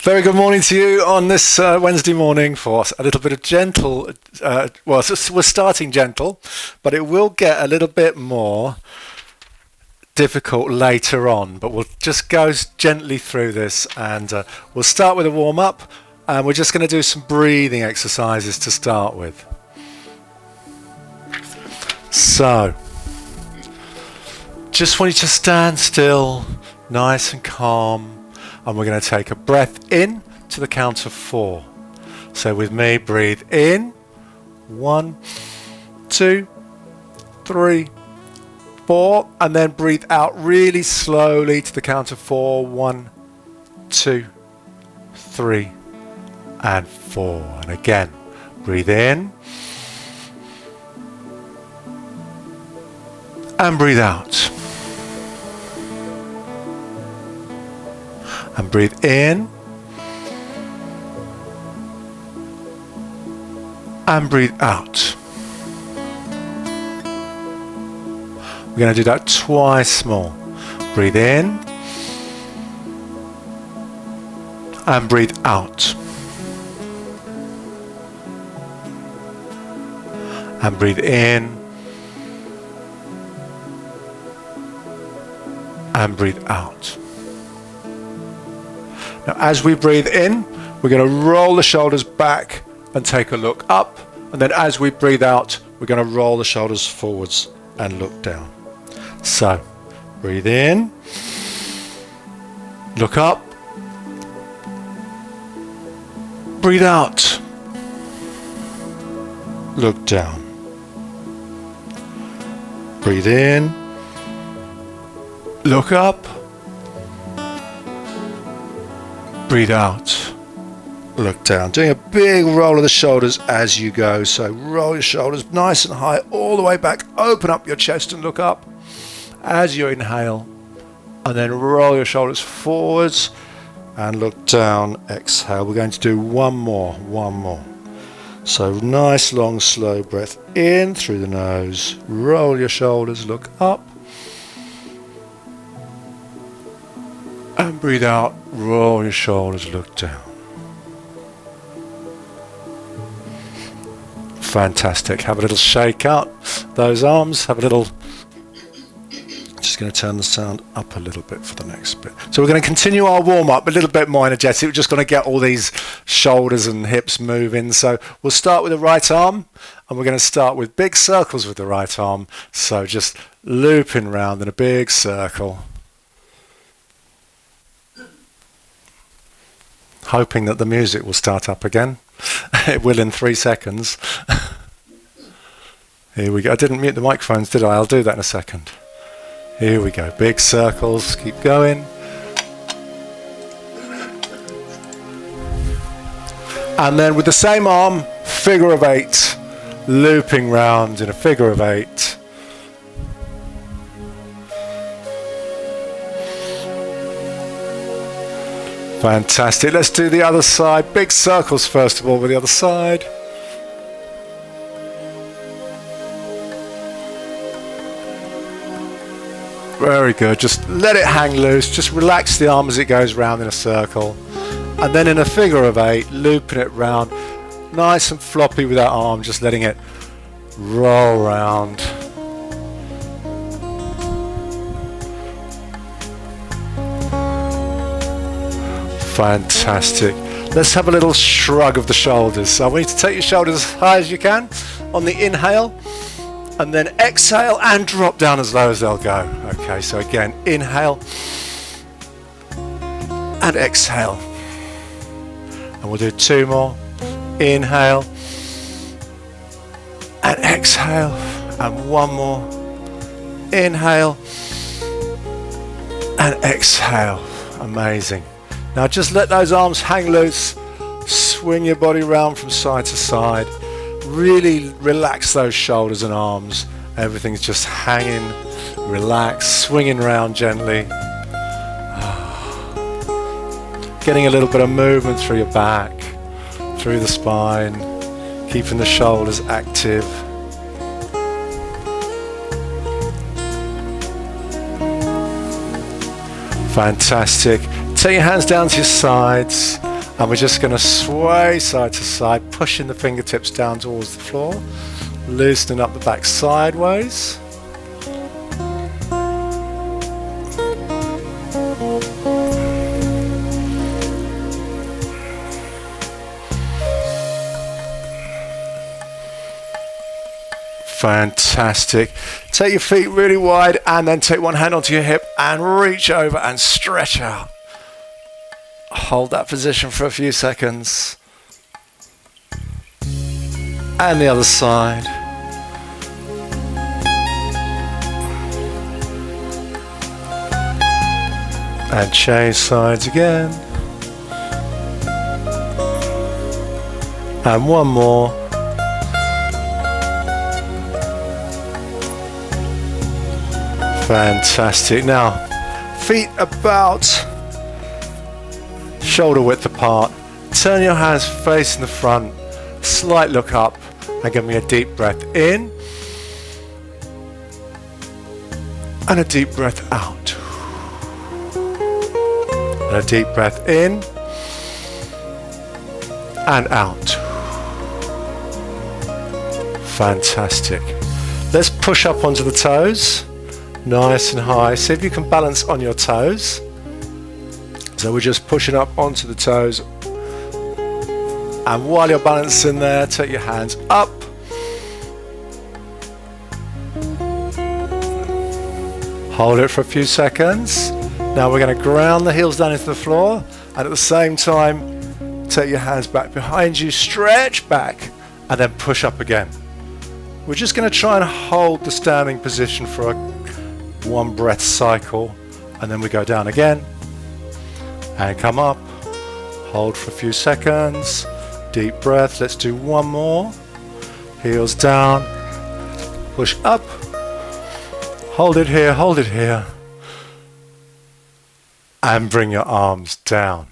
Very good morning to you on this Wednesday morning for a little bit of gentle, we're starting gentle, but it will get a little bit more difficult later on, but we'll just go gently through this and we'll start with a warm-up and we're just going to do some breathing exercises to start with. So, just want you to stand still, nice and calm. And we're going to take a breath in to the count of 4. So with me, breathe in. 1, 2, 3, 4. And then breathe out really slowly to the count of 4. 1, 2, 3, and 4. And again, breathe in. And breathe out. And breathe in. And breathe out. We're going to do that twice more. Breathe in. And breathe out. And breathe in. And breathe out. Now, as we breathe in, we're going to roll the shoulders back and take a look up. And then as we breathe out, we're going to roll the shoulders forwards and look down. So, breathe in, look up, breathe out, look down. Breathe in, look up, breathe out, look down. Doing a big roll of the shoulders as you go. So roll your shoulders nice and high all the way back. Open up your chest and look up as you inhale. And then roll your shoulders forwards and look down. Exhale. We're going to do one more. So nice, long, slow breath in through the nose. Roll your shoulders, look up. And breathe out, roll your shoulders, look down. Fantastic. Have a little shake out those arms. Have a little... Just going to turn the sound up a little bit for the next bit. So we're going to continue our warm-up a little bit more energetic. We're just going to get all these shoulders and hips moving. So we'll start with the right arm. And we're going to start with big circles with the right arm. So just looping round in a big circle. Hoping that the music will start up again. It will in 3 seconds. Here we go. I didn't mute the microphones, did I? I'll do that in a second. Here we go. Big circles. Keep going. And then with the same arm, figure of 8. Looping round in a figure of 8. Fantastic. Let's do the other side. Big circles first of all with the other side. Very good. Just let it hang loose. Just relax the arm as it goes round in a circle. And then in a figure of 8, looping it round. Nice and floppy with that arm, just letting it roll round. Fantastic. Let's have a little shrug of the shoulders. So I want you to take your shoulders as high as you can on the inhale, and then exhale and drop down as low as they'll go. Okay, so again, inhale and exhale. And we'll do 2 more. Inhale and exhale, and 1 more. Inhale and exhale. Amazing. Now just let those arms hang loose, swing your body around from side to side, really relax those shoulders and arms, everything's just hanging, relaxed, swinging around gently, getting a little bit of movement through your back, through the spine, keeping the shoulders active. Fantastic. Take your hands down to your sides. And we're just going to sway side to side, pushing the fingertips down towards the floor, loosening up the back sideways. Fantastic. Take your feet really wide and then take one hand onto your hip and reach over and stretch out. Hold that position for a few seconds. And the other side. And change sides again. And one more. Fantastic. Now, feet about shoulder width apart. Turn your hands facing the front. Slight look up and give me a deep breath in. And a deep breath out. And a deep breath in. And out. Fantastic. Let's push up onto the toes. Nice and high. See if you can balance on your toes. So we're just pushing up onto the toes. And while you're balancing there, take your hands up. Hold it for a few seconds. Now we're going to ground the heels down into the floor. And at the same time, take your hands back behind you, stretch back, and then push up again. We're just going to try and hold the standing position for a one breath cycle, and then we go down again and come up, hold for a few seconds, deep breath. Let's do one more. Heels down, push up, hold it here, and bring your arms down.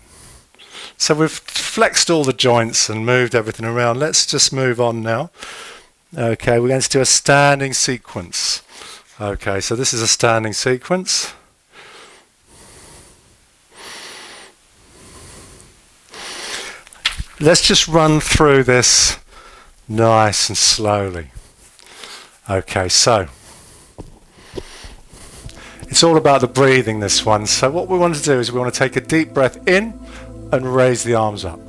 So we've flexed all the joints and moved everything around. Let's just move on now. Okay, we're going to do a standing sequence. Okay, so this is a standing sequence. Let's just run through this nice and slowly. Okay, so it's all about the breathing, this one. So what we want to do is we want to take a deep breath in and raise the arms up.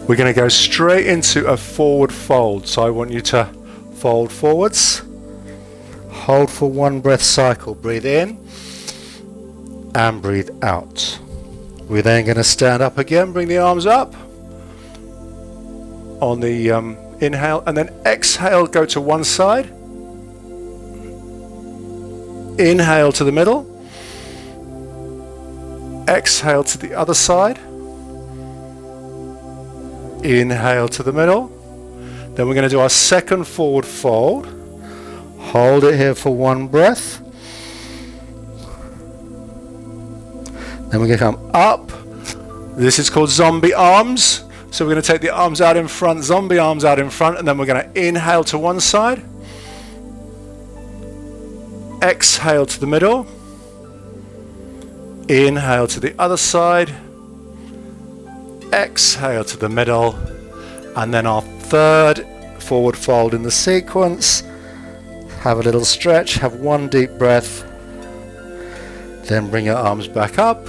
We're going to go straight into a forward fold. So I want you to fold forwards. Hold for one breath cycle. Breathe in and breathe out. We're then going to stand up again. Bring the arms up on the inhale, and then exhale, go to one side. Inhale to the middle. Exhale to the other side. Inhale to the middle. Then we're going to do our second forward fold. Hold it here for one breath. Then we're going to come up. This is called zombie arms. So we're going to take the arms out in front, zombie arms out in front, and then we're going to inhale to one side. Exhale to the middle. Inhale to the other side. Exhale to the middle, and then our third forward fold in the sequence. Have a little stretch, have one deep breath, then bring your arms back up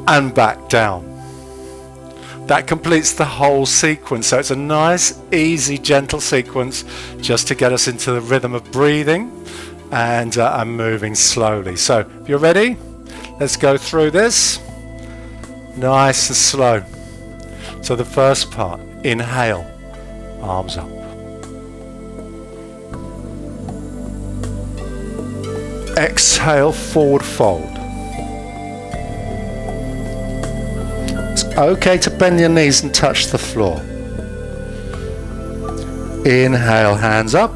and back down. That completes the whole sequence. So it's a nice, easy, gentle sequence just to get us into the rhythm of breathing and moving slowly. So if you're ready, let's go through this. Nice and slow. So the first part, inhale, arms up. Exhale, forward fold. It's okay to bend your knees and touch the floor. Inhale, hands up.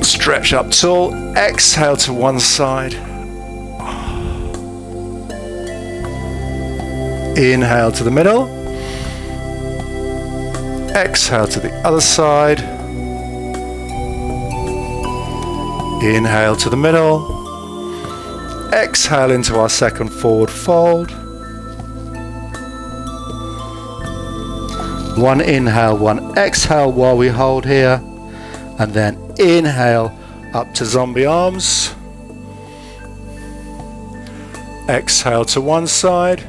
Stretch up tall. Exhale to one side. Inhale to the middle. Exhale to the other side. Inhale to the middle. Exhale into our second forward fold. One inhale, one exhale while we hold here. And then inhale up to zombie arms. Exhale to one side.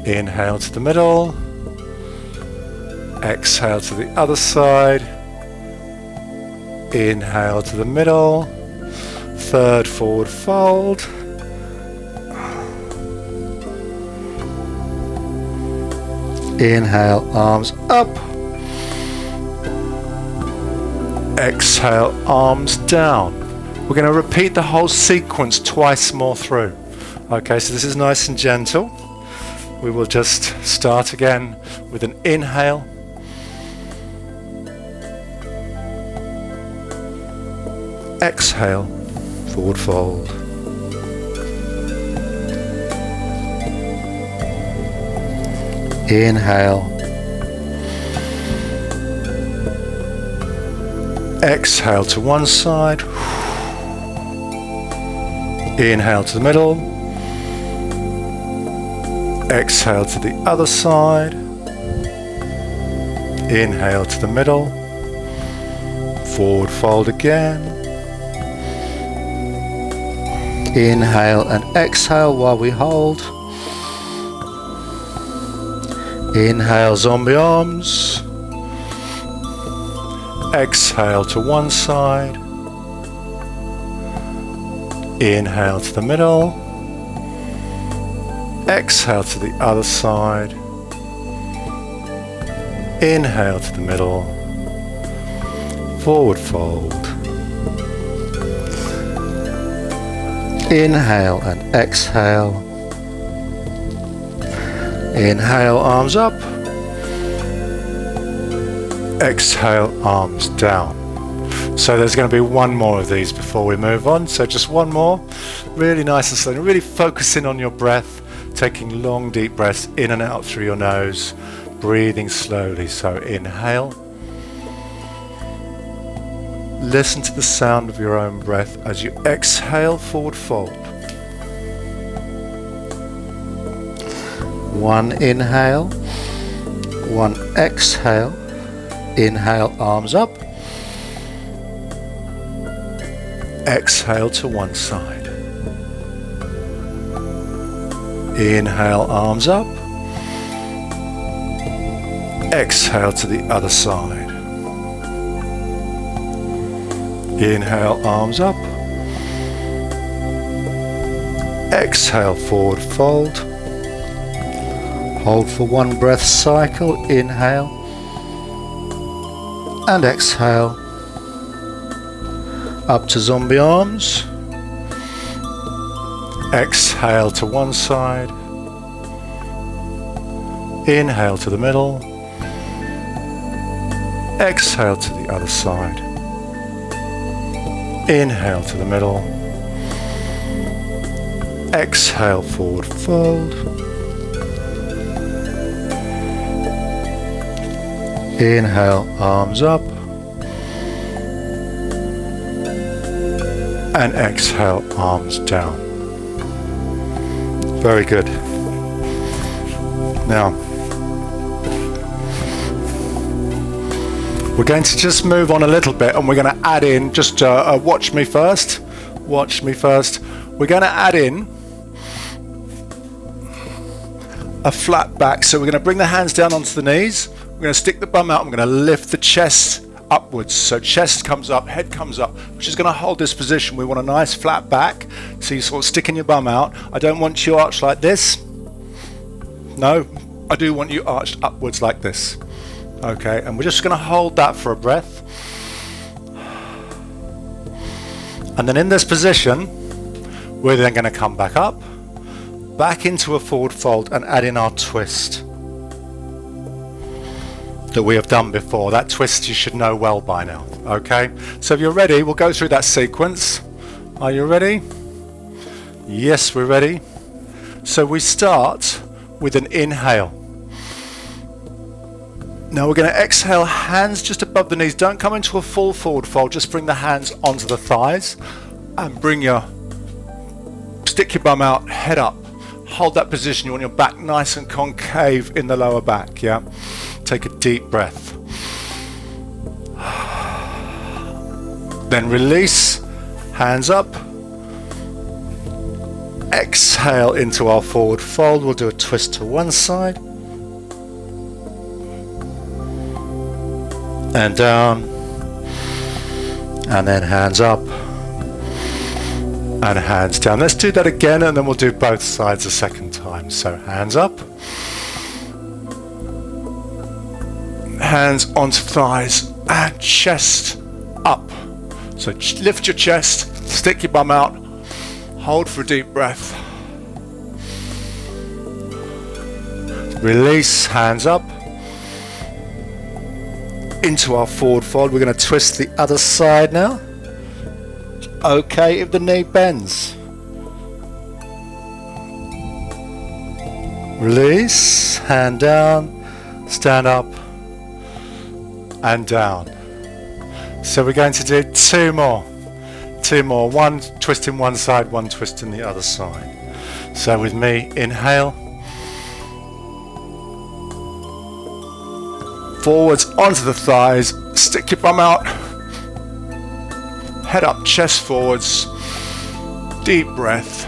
Inhale to the middle. Exhale to the other side. Inhale to the middle. Third forward fold. Inhale, arms up. Exhale, arms down. We're going to repeat the whole sequence twice more through. Okay, so this is nice and gentle. We will just start again with an inhale. Exhale, forward fold. Inhale. Exhale to one side. Inhale to the middle. Exhale to the other side. Inhale to the middle. Forward fold again. Inhale and exhale while we hold. Inhale, zombie arms. Exhale to one side. Inhale to the middle. Exhale to the other side. Inhale to the middle. Forward fold. Inhale and exhale. Inhale, arms up. Exhale, arms down. So there's going to be one more of these before we move on. So just one more. Really nice and slow. Really focusing on your breath. Taking long, deep breaths in and out through your nose. Breathing slowly. So inhale. Listen to the sound of your own breath as you exhale, forward fold. One inhale, one exhale. Inhale, arms up. Exhale to one side. Inhale, arms up. Exhale to the other side. Inhale, arms up. Exhale, forward fold. Hold for one breath cycle. Inhale and exhale. Up to zombie arms. Exhale to one side. Inhale to the middle. Exhale to the other side. Inhale to the middle. Exhale, forward fold. Inhale, arms up. And exhale, arms down. Very good. Now, we're going to just move on a little bit and we're going to add in, just watch me first. Watch me first. We're going to add in a flat back. So we're going to bring the hands down onto the knees. We're going to stick the bum out. I'm going to lift the chest upwards. So chest comes up, head comes up, which is going to hold this position. We want a nice flat back. So you're sort of sticking your bum out. I don't want you arched like this. No, I do want you arched upwards like this. Okay, and we're just going to hold that for a breath. And then in this position, we're then going to come back up, back into a forward fold and add in our twist that we have done before. That twist you should know well by now. Okay, so if you're ready, we'll go through that sequence. Are you ready? Yes, we're ready. So we start with an inhale. Now we're going to exhale, hands just above the knees. Don't come into a full forward fold, just bring the hands onto the thighs and stick your bum out, head up. Hold that position. You want your back nice and concave in the lower back, yeah? Take a deep breath. Then release, hands up. Exhale into our forward fold. We'll do a twist to one side. And down. And then hands up. And hands down. Let's do that again and then we'll do both sides a second time. So hands up. Hands onto thighs and chest up. So lift your chest, stick your bum out, hold for a deep breath. Release, hands up. Into our forward fold. We're going to twist the other side now. Okay if the knee bends. Release, hand down, stand up and down. So we're going to do two more. One twist in one side, one twist in the other side. So with me, inhale. Forwards onto the thighs, stick your bum out. Head up, chest forwards, deep breath.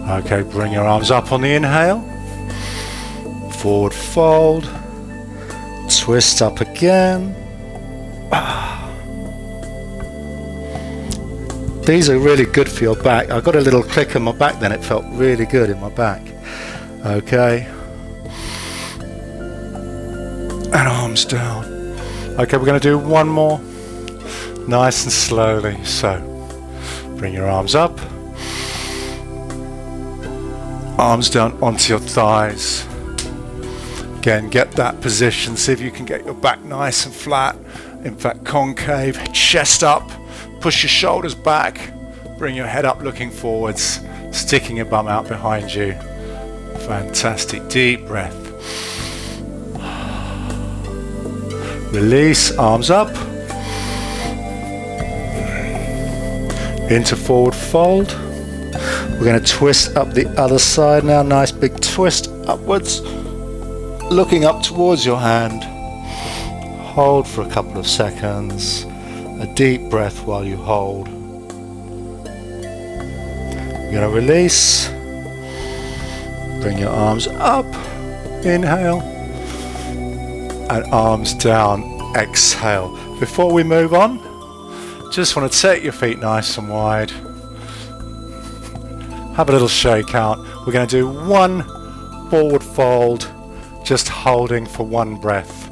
Okay, bring your arms up on the inhale. Forward fold, twist up again. These are really good for your back. I got a little click in my back then, it felt really good in my back. Okay. And arms down. Okay, we're going to do one more. Nice and slowly. So, bring your arms up. Arms down onto your thighs. Again, get that position. See if you can get your back nice and flat. In fact, concave. Chest up. Push your shoulders back. Bring your head up looking forwards. Sticking your bum out behind you. Fantastic. Deep breath. Release. Arms up. Into forward fold. We're going to twist up the other side now. Nice big twist upwards. Looking up towards your hand. Hold for a couple of seconds. A deep breath while you hold. You're going to release. Bring your arms up. Inhale. And arms down. Exhale. Before we move on, just want to take your feet nice and wide. Have a little shake out. We're going to do one forward fold, just holding for one breath,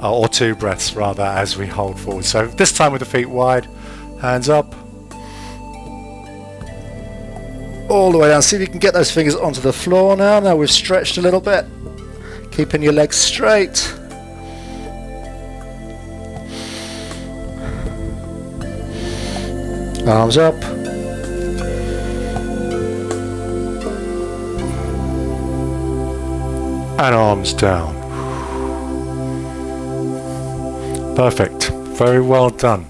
or two breaths rather, as we hold forward. So this time with the feet wide, hands up, all the way down. See if you can get those fingers onto the floor now. Now we've stretched a little bit, keeping your legs straight. Arms up. And arms down. Perfect. Very well done.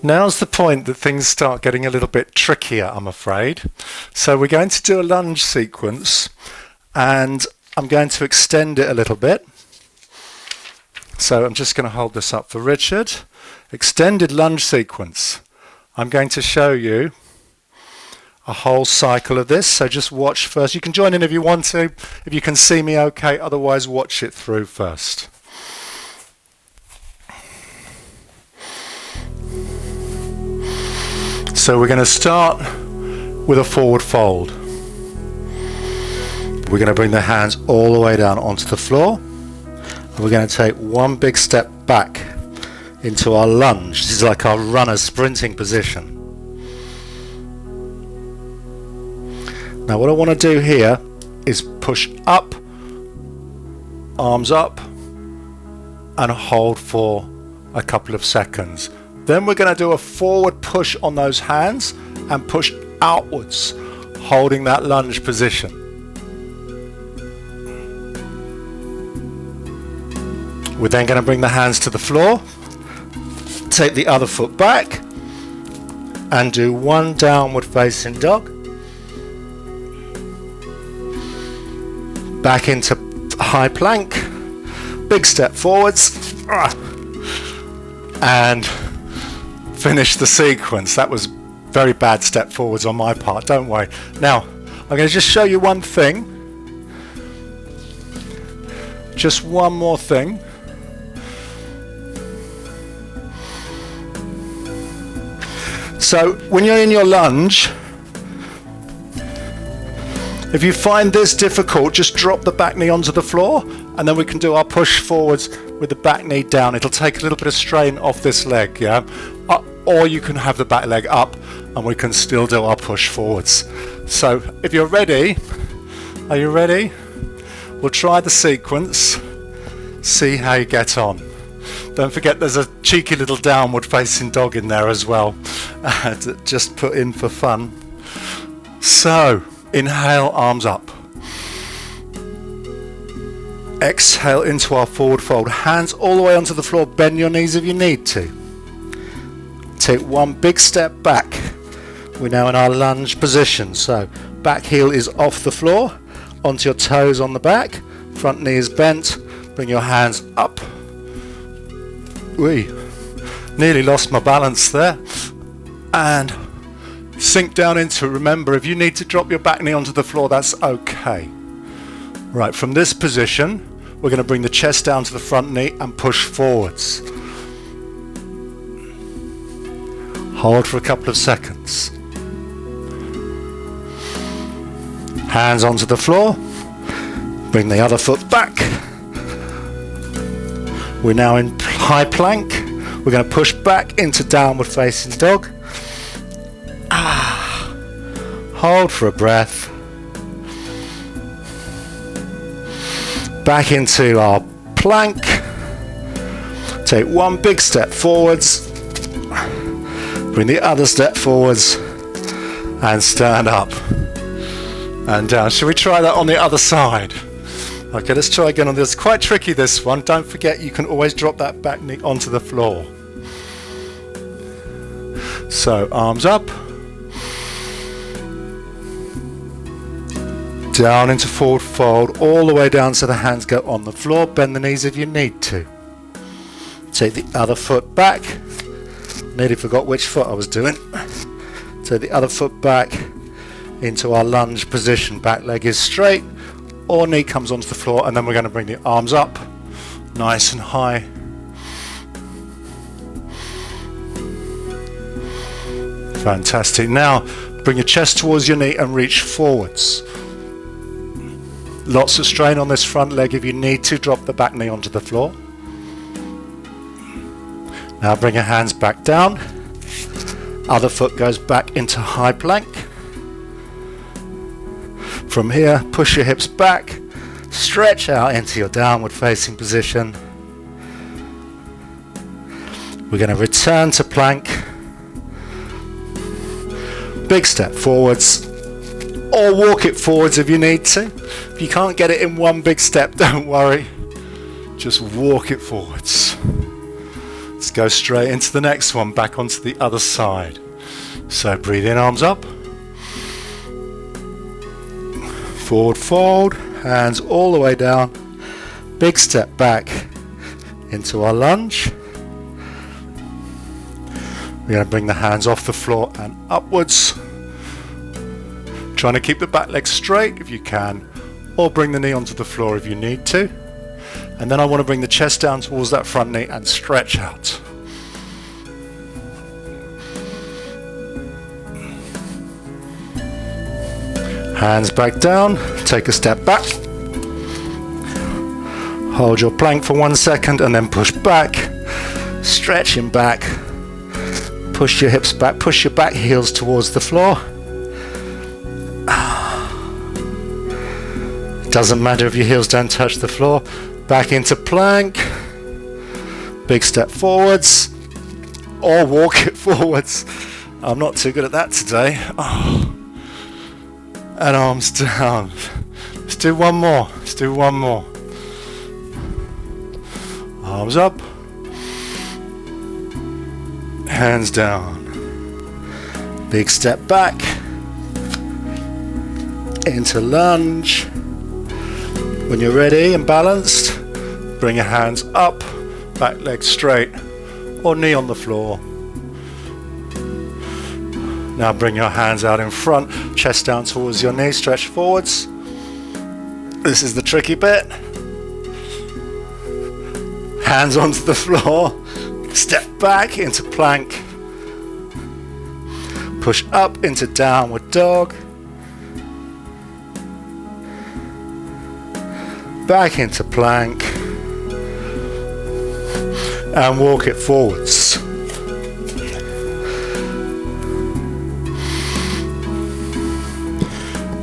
Now's the point that things start getting a little bit trickier, I'm afraid. So we're going to do a lunge sequence and I'm going to extend it a little bit. So I'm just going to hold this up for Richard. Extended lunge sequence. I'm going to show you a whole cycle of this, so just watch first. You can join in if you want to, if you can see me okay, otherwise watch it through first. So we're going to start with a forward fold. We're going to bring the hands all the way down onto the floor. And we're going to take one big step back into our lunge. This is like our runner sprinting position. Now what I want to do here is push up, arms up, and hold for a couple of seconds. Then we're going to do a forward push on those hands and push outwards, holding that lunge position. We're then going to bring the hands to the floor, take the other foot back, and do one downward facing dog. Back into high plank, big step forwards, and finish the sequence. That was very bad step forwards on my part, don't worry. Now, I'm going to just show you one thing. Just one more thing. So, when you're in your lunge, if you find this difficult, just drop the back knee onto the floor, and then we can do our push forwards with the back knee down. It'll take a little bit of strain off this leg, yeah? Or you can have the back leg up, and we can still do our push forwards. So, if you're ready, are you ready? We'll try the sequence, see how you get on. Don't forget there's a cheeky little downward facing dog in there as well, just put in for fun. So, inhale, arms up. Exhale into our forward fold. Hands all the way onto the floor. Bend your knees if you need to. Take one big step back. We're now in our lunge position. So back heel is off the floor. Onto your toes on the back. Front knee is bent. Bring your hands up. Nearly lost my balance there. And sink down into it. Remember, if you need to drop your back knee onto the floor, that's okay. Right, from this position, we're going to bring the chest down to the front knee and push forwards. Hold for a couple of seconds. Hands onto the floor. Bring the other foot back. We're now in high plank. We're going to push back into downward facing dog. Hold for a breath. Back into our plank. Take one big step forwards. Bring the other step forwards. And stand up. And down. Shall we try that on the other side? Okay, let's try again on this. Quite tricky, this one. Don't forget you can always drop that back knee onto the floor. So, arms up. Down into forward fold, all the way down so the hands go on the floor. Bend the knees if you need to. Take the other foot back. Nearly forgot which foot I was doing. Take the other foot back into our lunge position. Back leg is straight, or knee comes onto the floor, and then we're going to bring the arms up, nice and high. Fantastic. Now, bring your chest towards your knee and reach forwards. Lots of strain on this front leg. If you need to, drop the back knee onto the floor. Now bring your hands back down. Other foot goes back into high plank. From here, push your hips back. Stretch out into your downward facing position. We're going to return to plank. Big step forwards. Or walk it forwards if you need to. If you can't get it in one big step, don't worry. Just walk it forwards. Let's go straight into the next one, back onto the other side. So breathe in, arms up. Forward fold, hands all the way down. Big step back into our lunge. We're going to bring the hands off the floor and upwards. Trying to keep the back leg straight if you can, or bring the knee onto the floor if you need to. And then I want to bring the chest down towards that front knee and stretch out. Hands back down, take a step back. Hold your plank for 1 second and then push back. Stretching back. Push your hips back, push your back heels towards the floor. Doesn't matter if your heels don't touch the floor. Back into plank. Big step forwards. Or walk it forwards. I'm not too good at that today. And arms down. Let's do one more. Let's do one more. Arms up, hands down. Big step back into lunge. When you're ready and balanced, bring your hands up, back leg straight, or knee on the floor. Now bring your hands out in front, chest down towards your knee, stretch forwards. This is the tricky bit. Hands onto the floor, step back into plank, push up into downward dog, back into plank, and walk it forwards.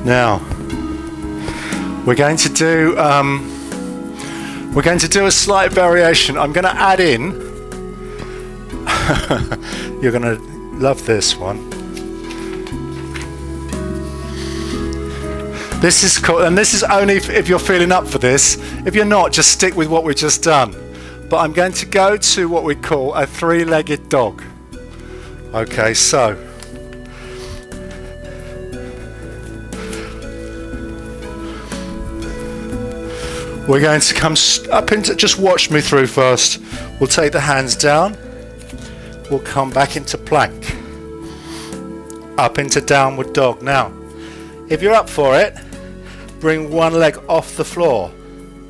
Now we're going to do a slight variation. I'm going to add in. You're going to love this one. This is cool, and this is only if you're feeling up for this. If you're not, just stick with what we've just done. But I'm going to go to what we call a three-legged dog. Okay, so we're going to come up into, just watch me through first. We'll take the hands down. We'll come back into plank. Up into downward dog. Now, if you're up for it, bring one leg off the floor.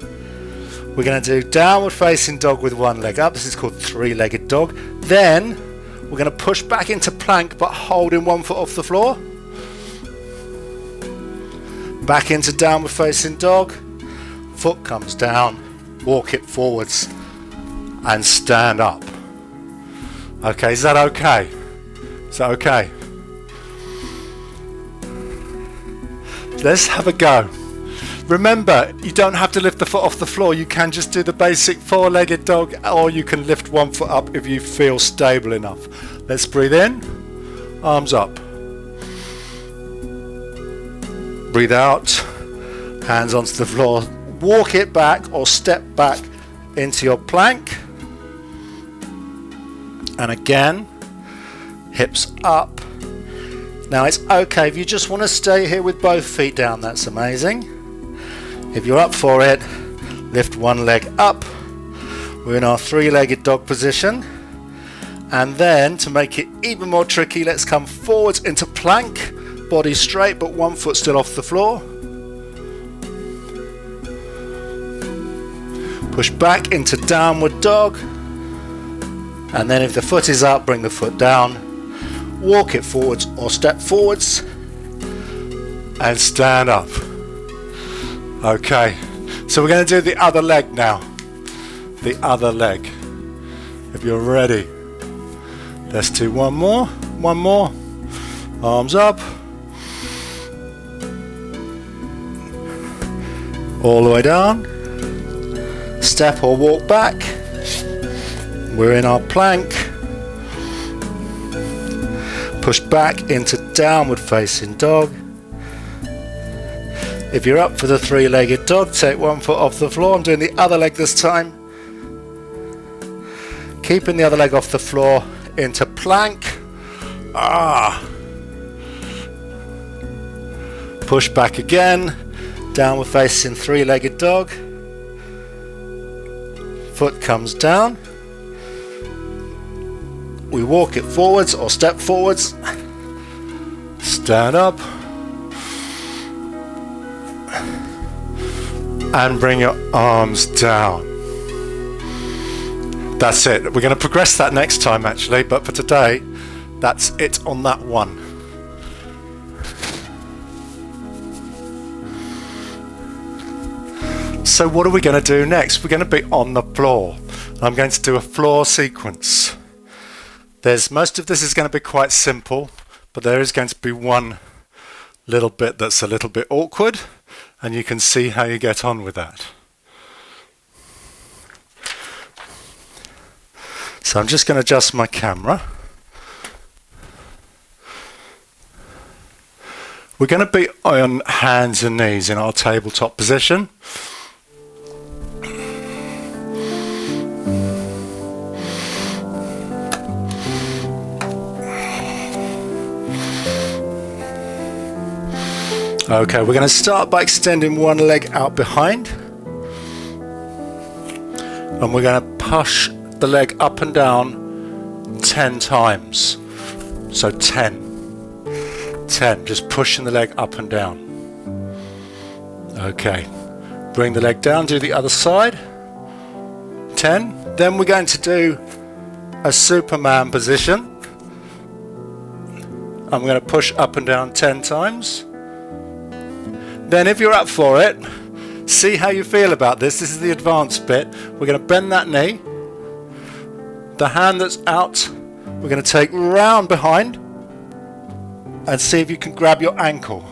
We're going to do downward facing dog with one leg up. This is called three-legged dog. Then we're going to push back into plank but holding one foot off the floor. Back into downward facing dog. Foot comes down, walk it forwards and stand up. Okay, is that okay? Is that okay? Let's have a go. Remember, you don't have to lift the foot off the floor. You can just do the basic four-legged dog, or you can lift one foot up if you feel stable enough. Let's breathe in, arms up. Breathe out, hands onto the floor. Walk it back or step back into your plank. And again, hips up. Now it's okay if you just want to stay here with both feet down, that's amazing. If you're up for it, lift one leg up. We're in our three-legged dog position. And then to make it even more tricky, let's come forwards into plank, body straight but one foot still off the floor. Push back into downward dog. And then if the foot is up, bring the foot down. Walk it forwards or step forwards. And stand up. Okay, so we're going to do the other leg now. The other leg. If you're ready. Let's do one more. One more. Arms up. All the way down. Step or walk back. We're in our plank. Push back into downward facing dog. If you're up for the three-legged dog, take one foot off the floor. I'm doing the other leg this time. Keeping the other leg off the floor into plank. Push back again. Downward facing three-legged dog. Foot comes down. We walk it forwards or step forwards. Stand up. And bring your arms down. That's it. We're going to progress that next time actually, but for today, that's it on that one. So what are we going to do next? We're going to be on the floor. I'm going to do a floor sequence. Most of this is going to be quite simple, but there is going to be one little bit that's a little bit awkward, and you can see how you get on with that. So I'm just going to adjust my camera. We're going to be on hands and knees in our tabletop position. Okay, we're going to start by extending one leg out behind, and we're going to push the leg up and down 10 times. So 10, just pushing the leg up and down. Okay, bring the leg down, do the other side, 10. Then we're going to do a Superman position. I'm going to push up and down 10 times. Then if you're up for it, see how you feel about this. This is the advanced bit. We're going to bend that knee. The hand that's out, we're going to take round behind and see if you can grab your ankle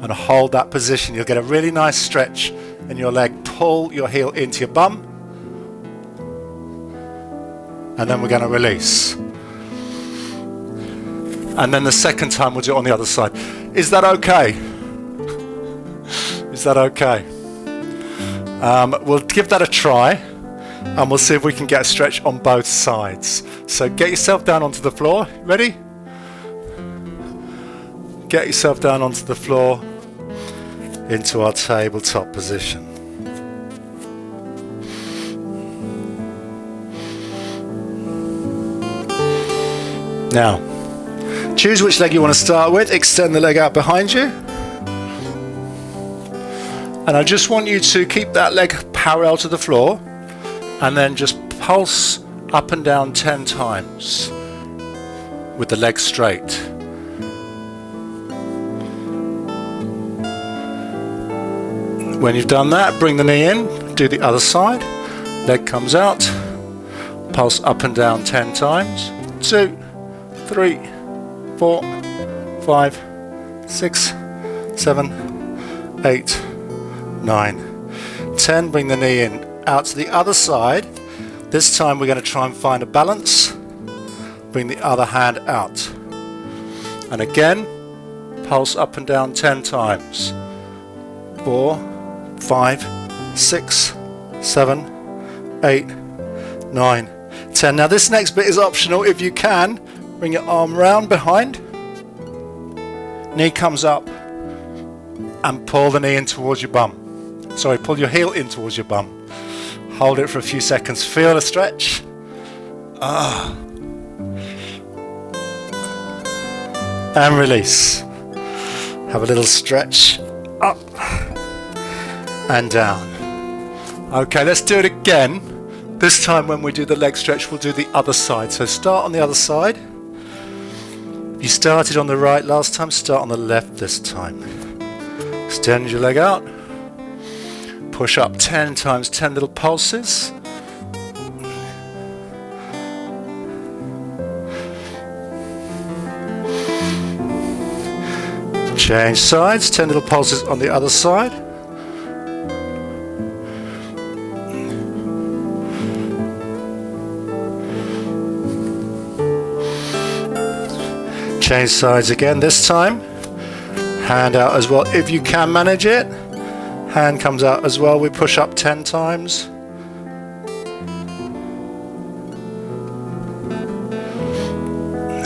and hold that position. You'll get a really nice stretch in your leg. Pull your heel into your bum, and then we're going to release. And then the second time we'll do it on the other side. Is that okay? Is that okay? We'll give that a try, and we'll see if we can get a stretch on both sides. So get yourself down onto the floor. Ready? Get yourself down onto the floor into our tabletop position. Now, choose which leg you want to start with. Extend the leg out behind you. And I just want you to keep that leg parallel to the floor, and then just pulse up and down 10 times with the leg straight. When you've done that, bring the knee in, do the other side, leg comes out, pulse up and down 10 times. 2, 3, 4, 5, 6, 7, 8, 9, 10. Bring the knee in, out to the other side. This time we're going to try and find a balance. Bring the other hand out. And again, pulse up and down 10 times. 4, 5, 6, 7, 8, 9, 10. Now this next bit is optional. If you can, bring your arm round behind. Knee comes up, and pull the knee in towards your bum. Sorry, pull your heel in towards your bum. Hold it for a few seconds. Feel the stretch. And release. Have a little stretch. Up and down. Okay, let's do it again. This time when we do the leg stretch, we'll do the other side. So start on the other side. If you started on the right last time, start on the left this time. Extend your leg out. Push up 10 times, 10 little pulses. Change sides, 10 little pulses on the other side. Change sides again this time. Hand out as well if you can manage it. Hand comes out as well. We push up 10 times.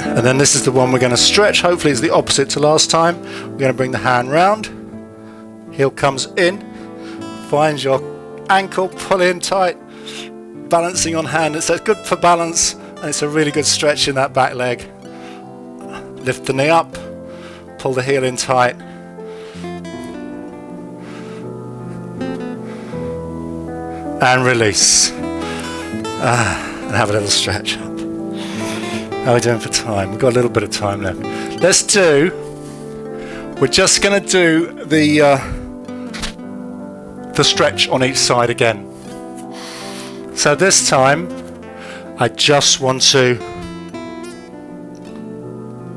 And then this is the one we're going to stretch. Hopefully it's the opposite to last time. We're going to bring the hand round. Heel comes in. Find your ankle, pull in tight. Balancing on hand. It's good for balance, and it's a really good stretch in that back leg. Lift the knee up. Pull the heel in tight. And release. And have a little stretch up. How are we doing for time? We've got a little bit of time left. We're just going to do the stretch on each side again. So this time, I just want to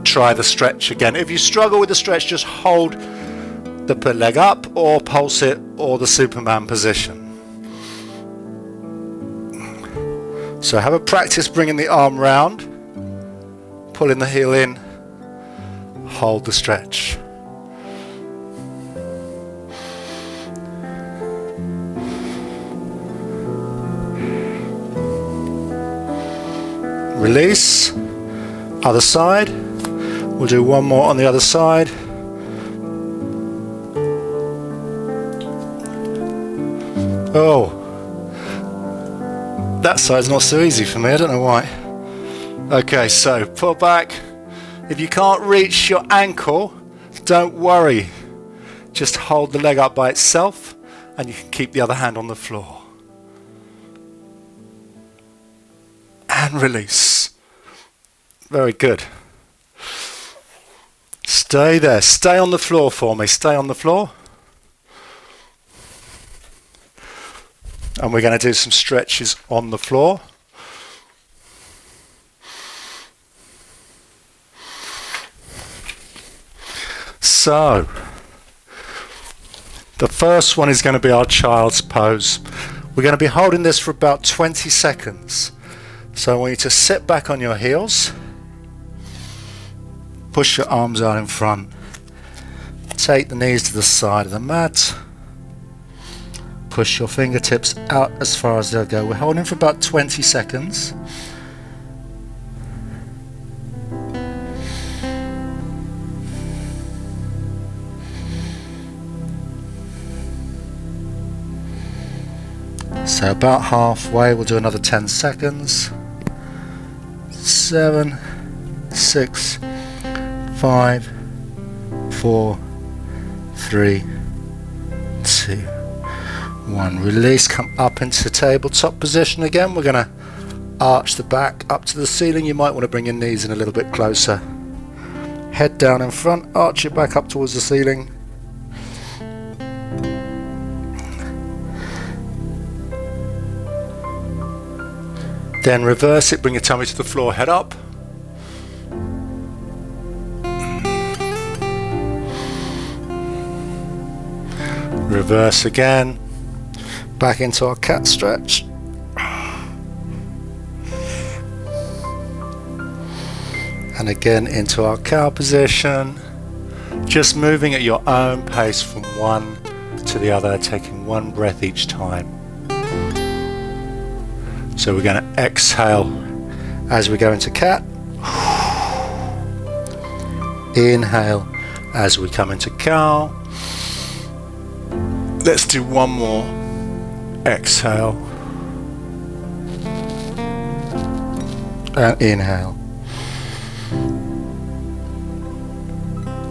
try the stretch again. If you struggle with the stretch, just hold the leg up or pulse it or the Superman position. So have a practice bringing the arm round, pulling the heel in, hold the stretch. Release, other side. We'll do one more on the other side. Oh, that side's not so easy for me, I don't know why. Okay, so pull back. If you can't reach your ankle, don't worry. Just hold the leg up by itself and you can keep the other hand on the floor. And release. Very good. Stay there. Stay on the floor for me. Stay on the floor. And we're going to do some stretches on the floor. So, the first one is going to be our child's pose. We're going to be holding this for about 20 seconds. So I want you to sit back on your heels. Push your arms out in front. Take the knees to the side of the mat. Push your fingertips out as far as they'll go. We're holding for about 20 seconds. So about halfway, we'll do another 10 seconds. 7, 6, 5, 4, 3, 2, 1. Release, come up into tabletop position again. We're going to arch the back up to the ceiling. You might want to bring your knees in a little bit closer. Head down in front, arch your back up towards the ceiling. Then reverse it, bring your tummy to the floor, head up. Reverse again, back into our cat stretch. And again into our cow position. Just moving at your own pace from one to the other, taking one breath each time. So we're going to exhale as we go into cat. Inhale as we come into cow. Let's do one more. Exhale. And inhale.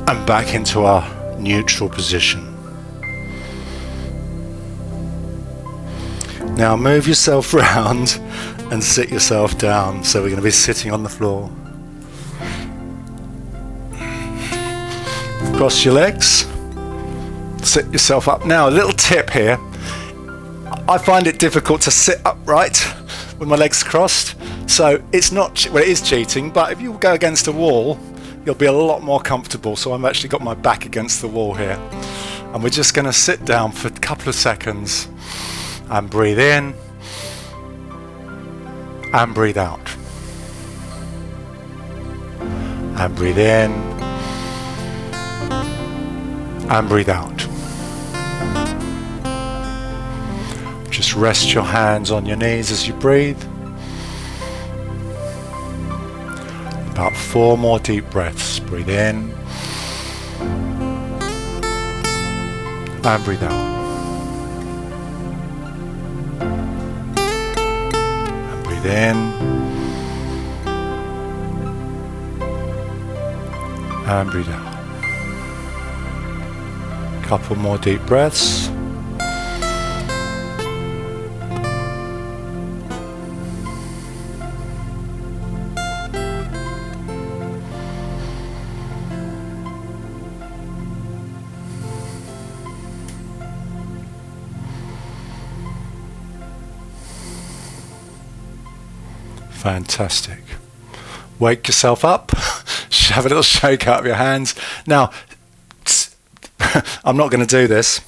And back into our neutral position. Now move yourself round and sit yourself down. So we're going to be sitting on the floor. Cross your legs. Sit yourself up. Now a little tip here. I find it difficult to sit upright with my legs crossed. So it's not, well, it is cheating, but if you go against a wall, you'll be a lot more comfortable. So I've actually got my back against the wall here. And we're just going to sit down for a couple of seconds. And breathe in and breathe out. And breathe in and breathe out. Just rest your hands on your knees as you breathe. About 4 more deep breaths. Breathe in and breathe out. In and breathe out. Couple more deep breaths. Fantastic. Wake yourself up. Have a little shake out of your hands. Now, I'm not going to do this.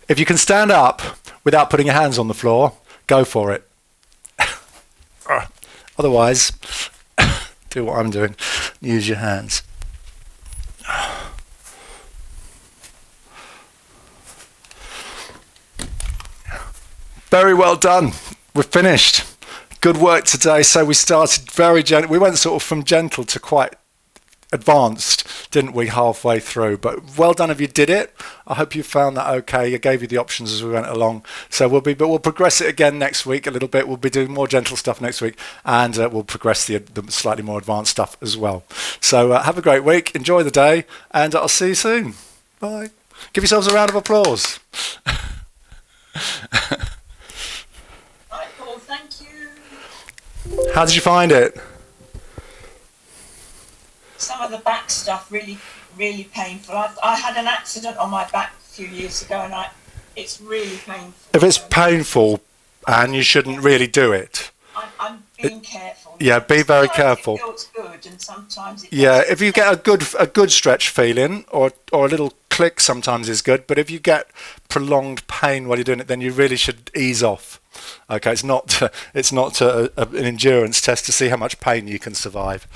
If you can stand up without putting your hands on the floor, go for it. Otherwise, do what I'm doing. Use your hands. Very well done. We're finished. Good work today. So we started very gentle. We went sort of from gentle to quite advanced didn't we, halfway through? But well done if you did it. I hope you found that okay. I gave you the options as we went along. So we'll progress it again next week a little bit. We'll be doing more gentle stuff next week, and we'll progress the slightly more advanced stuff as well. So have a great week. Enjoy the day, and I'll see you soon. Bye. Give yourselves a round of applause. Right, Paul, thank you. How did you find it? Some of the back stuff really, really painful. I had an accident on my back a few years ago, and it's really painful. If it's painful, and you shouldn't really do it. I'm being careful. Yeah, be very careful. It feels good, and sometimes it yeah, doesn't. if you get a good stretch feeling, or a little click sometimes is good, but if you get prolonged pain while you're doing it, then you really should ease off. Okay, it's not an endurance test to see how much pain you can survive.